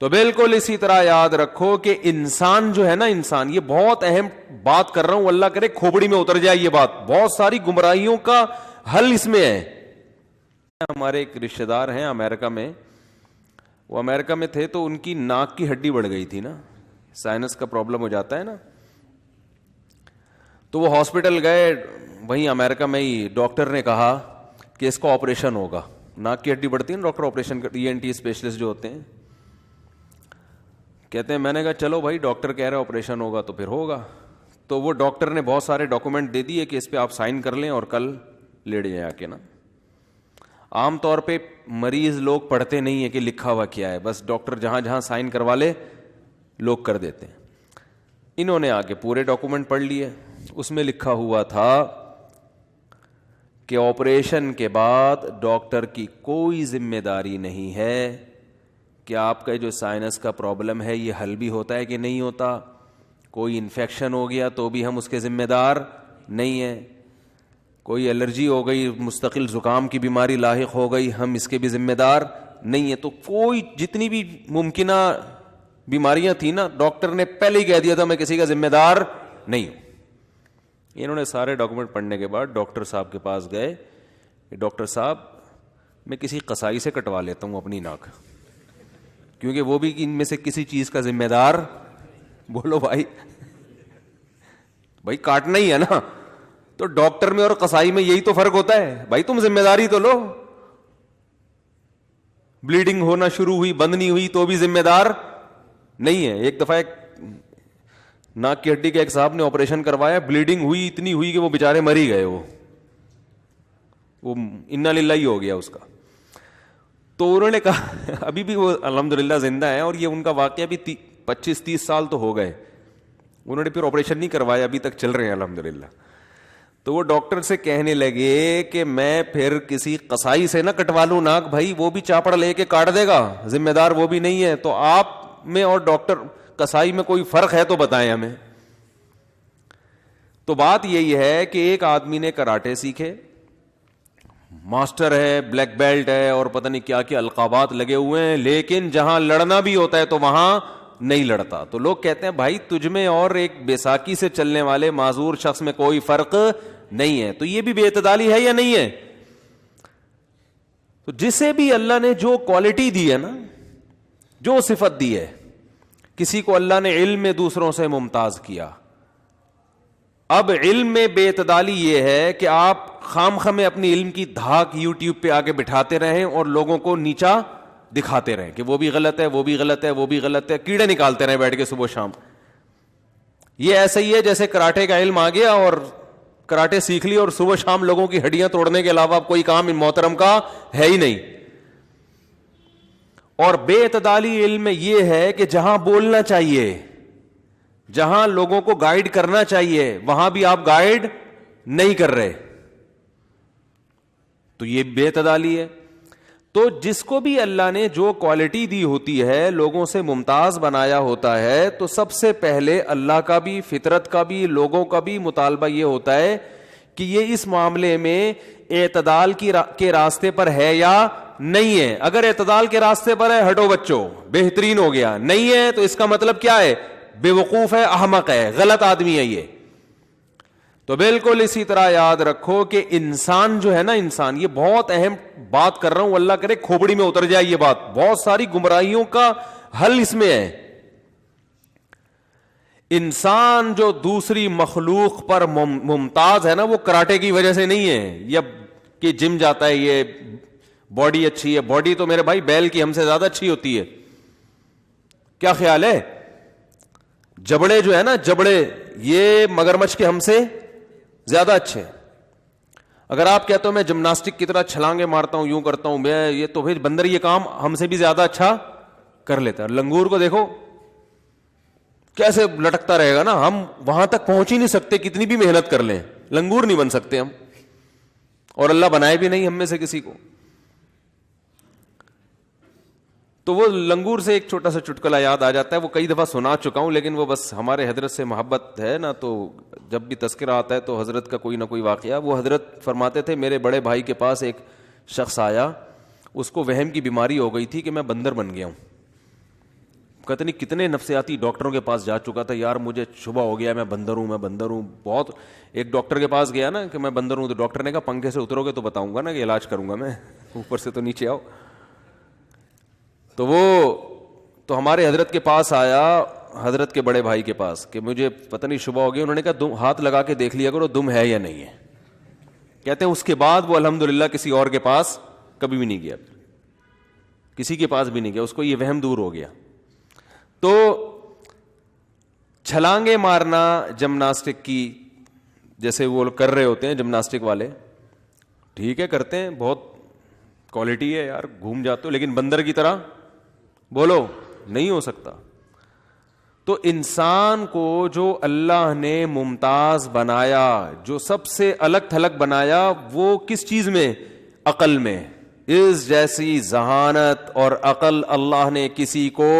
تو بالکل اسی طرح یاد رکھو کہ انسان جو ہے نا، انسان، یہ بہت اہم بات کر رہا ہوں، اللہ کرے کھوپڑی میں اتر جائے یہ بات، بہت ساری گمراہیوں کا حل اس میں ہے. ہمارے ایک رشتہ دار ہیں امریکہ میں، وہ امریکہ میں تھے تو ان کی ناک کی ہڈی بڑھ گئی تھی نا، سائنس کا پرابلم ہو جاتا ہے نا، تو وہ ہاسپٹل گئے، وہیں امریکہ میں ہی ڈاکٹر نے کہا کہ اس کا آپریشن ہوگا. ناک کی ہڈی بڑھتی ہے نا، ڈاکٹر آپریشن ENT اسپیشلسٹ جو ہوتے ہیں، کہتے ہیں، میں نے کہا چلو بھائی ڈاکٹر کہہ رہے آپریشن ہوگا تو پھر ہوگا. تو وہ ڈاکٹر نے بہت سارے ڈاکومنٹ دے دیے کہ اس پہ آپ سائن کر لیں اور کل لیٹ جائیں آ کے نا. عام طور پہ مریض لوگ پڑھتے نہیں ہیں کہ لکھا ہوا کیا ہے، بس ڈاکٹر جہاں جہاں سائن کروا لے لوگ کر دیتے ہیں. انہوں نے آ کے پورے ڈاکومنٹ پڑھ لیے، اس میں لکھا ہوا تھا کہ آپریشن کے بعد ڈاکٹر کی کوئی ذمہ داری نہیں ہے کہ آپ کا جو سائنس کا پرابلم ہے یہ حل بھی ہوتا ہے کہ نہیں ہوتا. کوئی انفیکشن ہو گیا تو بھی ہم اس کے ذمہ دار نہیں ہیں. کوئی الرجی ہو گئی، مستقل زکام کی بیماری لاحق ہو گئی، ہم اس کے بھی ذمہ دار نہیں ہیں. تو کوئی جتنی بھی ممکنہ بیماریاں تھیں نا، ڈاکٹر نے پہلے ہی کہہ دیا تھا میں کسی کا ذمہ دار نہیں ہوں. انہوں نے سارے ڈاکومنٹ پڑھنے کے بعد ڈاکٹر صاحب کے پاس گئے کہ ڈاکٹر صاحب میں کسی قصائی سے کٹوا لیتا ہوں اپنی ناک، کیونکہ وہ بھی ان میں سے کسی چیز کا ذمہ دار. بولو بھائی، بھائی کاٹنا ہی ہے نا. تو ڈاکٹر میں اور قصائی میں یہی تو فرق ہوتا ہے، بھائی تم ذمہ داری تو لو. بلیڈنگ ہونا شروع ہوئی، بند نہیں ہوئی تو بھی ذمہ دار نہیں ہے. ایک دفعہ ایک ناک کی ہڈی کے ایک صاحب نے آپریشن کروایا، بلیڈنگ ہوئی، اتنی ہوئی کہ وہ بےچارے مر ہی گئے. وہ انا للہ ہی ہو گیا اس کا. تو انہوں نے کہا، ابھی بھی وہ الحمدللہ زندہ ہے، اور یہ ان کا واقعہ بھی 25-30 سال تو ہو گئے. انہوں نے پھر آپریشن نہیں کروایا، ابھی تک چل رہے ہیں الحمدللہ. تو وہ ڈاکٹر سے کہنے لگے کہ میں پھر کسی قصائی سے نہ کٹوا لوں ناک، بھائی وہ بھی چاپڑ لے کے کاٹ دے گا، ذمہ دار وہ بھی نہیں ہے. تو آپ میں اور ڈاکٹر قصائی میں کوئی فرق ہے تو بتائیں ہمیں. تو بات یہی ہے کہ ایک آدمی نے کراٹے سیکھے، ماسٹر ہے، بلیک بیلٹ ہے، اور پتہ نہیں کیا کیا القابات لگے ہوئے ہیں، لیکن جہاں لڑنا بھی ہوتا ہے تو وہاں نہیں لڑتا. تو لوگ کہتے ہیں بھائی تجھ میں اور ایک بیساکھی سے چلنے والے معذور شخص میں کوئی فرق نہیں ہے. تو یہ بھی بے اعتدالی ہے یا نہیں ہے؟ تو جسے بھی اللہ نے جو کوالٹی دی ہے نا، جو صفت دی ہے، کسی کو اللہ نے علم میں دوسروں سے ممتاز کیا. اب علم میں بے اعتدالی یہ ہے کہ آپ خام خام اپنی علم کی دھاک یوٹیوب پہ آگے بٹھاتے رہیں اور لوگوں کو نیچا دکھاتے رہیں کہ وہ بھی غلط ہے، وہ بھی غلط ہے، وہ بھی غلط ہے، کیڑے نکالتے رہیں بیٹھ کے صبح شام. یہ ایسا ہی ہے جیسے کراٹے کا علم آ گیا اور کراٹے سیکھ لی اور صبح شام لوگوں کی ہڈیاں توڑنے کے علاوہ کوئی کام ان محترم کا ہے ہی نہیں. اور بے اعتدالی علم میں یہ ہے کہ جہاں بولنا چاہیے، جہاں لوگوں کو گائیڈ کرنا چاہیے، وہاں بھی آپ گائیڈ نہیں کر رہے، تو یہ بے اعتدالی ہے. تو جس کو بھی اللہ نے جو کوالٹی دی ہوتی ہے، لوگوں سے ممتاز بنایا ہوتا ہے، تو سب سے پہلے اللہ کا بھی، فطرت کا بھی، لوگوں کا بھی مطالبہ یہ ہوتا ہے کہ یہ اس معاملے میں اعتدال کے راستے پر ہے یا نہیں ہے. اگر اعتدال کے راستے پر ہے، ہٹو بچوں، بہترین ہو گیا. نہیں ہے تو اس کا مطلب کیا ہے؟ بے وقوف ہے، احمق ہے، غلط آدمی ہے یہ. تو بالکل اسی طرح یاد رکھو کہ انسان جو ہے نا، انسان، یہ بہت اہم بات کر رہا ہوں، اللہ کرے کھوپڑی میں اتر جائے یہ بات، بہت ساری گمراہیوں کا حل اس میں ہے. انسان جو دوسری مخلوق پر ممتاز ہے نا، وہ کراٹے کی وجہ سے نہیں ہے، یا کہ جم جاتا ہے، یہ باڈی اچھی ہے. باڈی تو میرے بھائی بیل کی ہم سے زیادہ اچھی ہوتی ہے. کیا خیال ہے؟ جبڑے جو ہے نا، جبڑے یہ مگرمچھ کے ہم سے زیادہ اچھے. اگر آپ کہتے ہو میں جمناسٹک کی طرح چھلانگے مارتا ہوں، یوں کرتا ہوں میں، یہ تو پھر بندر یہ کام ہم سے بھی زیادہ اچھا کر لیتا ہے. لنگور کو دیکھو کیسے لٹکتا رہے گا نا، ہم وہاں تک پہنچ ہی نہیں سکتے کتنی بھی محنت کر لیں، لنگور نہیں بن سکتے ہم، اور اللہ بنائے بھی نہیں ہم میں سے کسی کو. تو وہ لنگور سے ایک چھوٹا سا چٹکلا یاد آ جاتا ہے, وہ کئی دفعہ سنا چکا ہوں, لیکن وہ بس ہمارے حضرت سے محبت ہے نا, تو جب بھی تذکرہ آتا ہے تو حضرت کا کوئی نہ کوئی واقعہ. وہ حضرت فرماتے تھے میرے بڑے بھائی کے پاس ایک شخص آیا, اس کو وہم کی بیماری ہو گئی تھی کہ میں بندر بن گیا ہوں. کہتے نہیں کتنے نفسیاتی ڈاکٹروں کے پاس جا چکا تھا, یار مجھے شبہ ہو گیا میں بندر ہوں, میں بندر ہوں. بہت ایک ڈاکٹر کے پاس گیا نا کہ میں بندر ہوں, تو ڈاکٹر نے کہا پنکھے سے اترو گے تو بتاؤں گا نا کہ علاج کروں گا میں, اوپر سے تو نیچے آؤ. تو وہ تو ہمارے حضرت کے پاس آیا, حضرت کے بڑے بھائی کے پاس, کہ مجھے پتہ نہیں شبہ ہو گیا. انہوں نے کہا ہاتھ لگا کے دیکھ لیا کرو دم ہے یا نہیں ہے. کہتے ہیں اس کے بعد وہ الحمدللہ کسی اور کے پاس کبھی بھی نہیں گیا, کسی کے پاس بھی نہیں گیا, اس کو یہ وہم دور ہو گیا. تو چھلانگیں مارنا جمناسٹک کی, جیسے وہ کر رہے ہوتے ہیں جمناسٹک والے, ٹھیک ہے کرتے ہیں, بہت کوالٹی ہے یار, گھوم جاتے ہو, لیکن بندر کی طرح بولو نہیں ہو سکتا. تو انسان کو جو اللہ نے ممتاز بنایا, جو سب سے الگ تھلگ بنایا, وہ کس چیز میں؟ عقل میں. اس جیسی ذہانت اور عقل اللہ نے کسی کو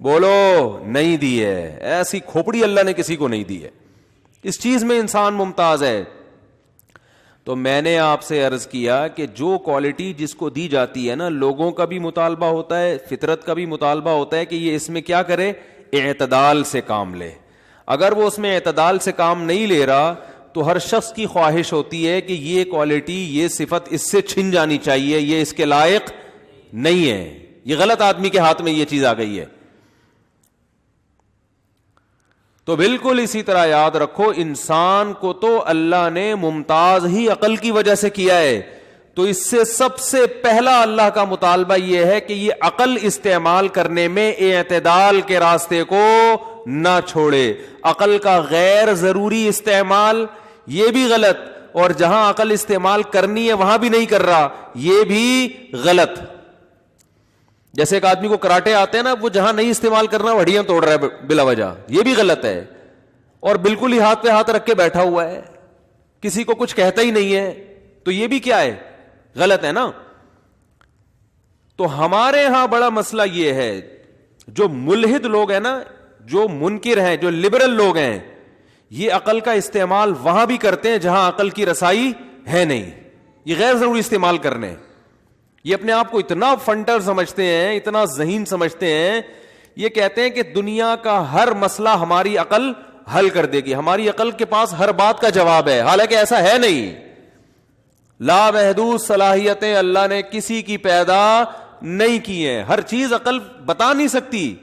بولو نہیں دی ہے, ایسی کھوپڑی اللہ نے کسی کو نہیں دی ہے. اس چیز میں انسان ممتاز ہے. تو میں نے آپ سے عرض کیا کہ جو کوالٹی جس کو دی جاتی ہے نا, لوگوں کا بھی مطالبہ ہوتا ہے, فطرت کا بھی مطالبہ ہوتا ہے کہ یہ اس میں کیا کرے, اعتدال سے کام لے. اگر وہ اس میں اعتدال سے کام نہیں لے رہا تو ہر شخص کی خواہش ہوتی ہے کہ یہ کوالٹی, یہ صفت اس سے چھن جانی چاہیے, یہ اس کے لائق نہیں ہے, یہ غلط آدمی کے ہاتھ میں یہ چیز آ گئی ہے. تو بالکل اسی طرح یاد رکھو, انسان کو تو اللہ نے ممتاز ہی عقل کی وجہ سے کیا ہے. تو اس سے سب سے پہلا اللہ کا مطالبہ یہ ہے کہ یہ عقل استعمال کرنے میں اعتدال کے راستے کو نہ چھوڑے. عقل کا غیر ضروری استعمال یہ بھی غلط, اور جہاں عقل استعمال کرنی ہے وہاں بھی نہیں کر رہا, یہ بھی غلط. جیسے ایک آدمی کو کراٹے آتے ہیں نا, وہ جہاں نہیں استعمال کرنا ہڈیاں توڑ رہا ہے بلا وجہ, یہ بھی غلط ہے. اور بالکل ہی ہاتھ پہ ہاتھ رکھ کے بیٹھا ہوا ہے, کسی کو کچھ کہتا ہی نہیں ہے, تو یہ بھی کیا ہے, غلط ہے نا. تو ہمارے ہاں بڑا مسئلہ یہ ہے, جو ملحد لوگ ہیں نا, جو منکر ہیں, جو لبرل لوگ ہیں, یہ عقل کا استعمال وہاں بھی کرتے ہیں جہاں عقل کی رسائی ہے نہیں. یہ غیر ضروری استعمال کرنے, یہ اپنے آپ کو اتنا فنٹر سمجھتے ہیں, اتنا ذہین سمجھتے ہیں, یہ کہتے ہیں کہ دنیا کا ہر مسئلہ ہماری عقل حل کر دے گی, ہماری عقل کے پاس ہر بات کا جواب ہے. حالانکہ ایسا ہے نہیں. لا محدود صلاحیتیں اللہ نے کسی کی پیدا نہیں کی ہیں, ہر چیز عقل بتا نہیں سکتی.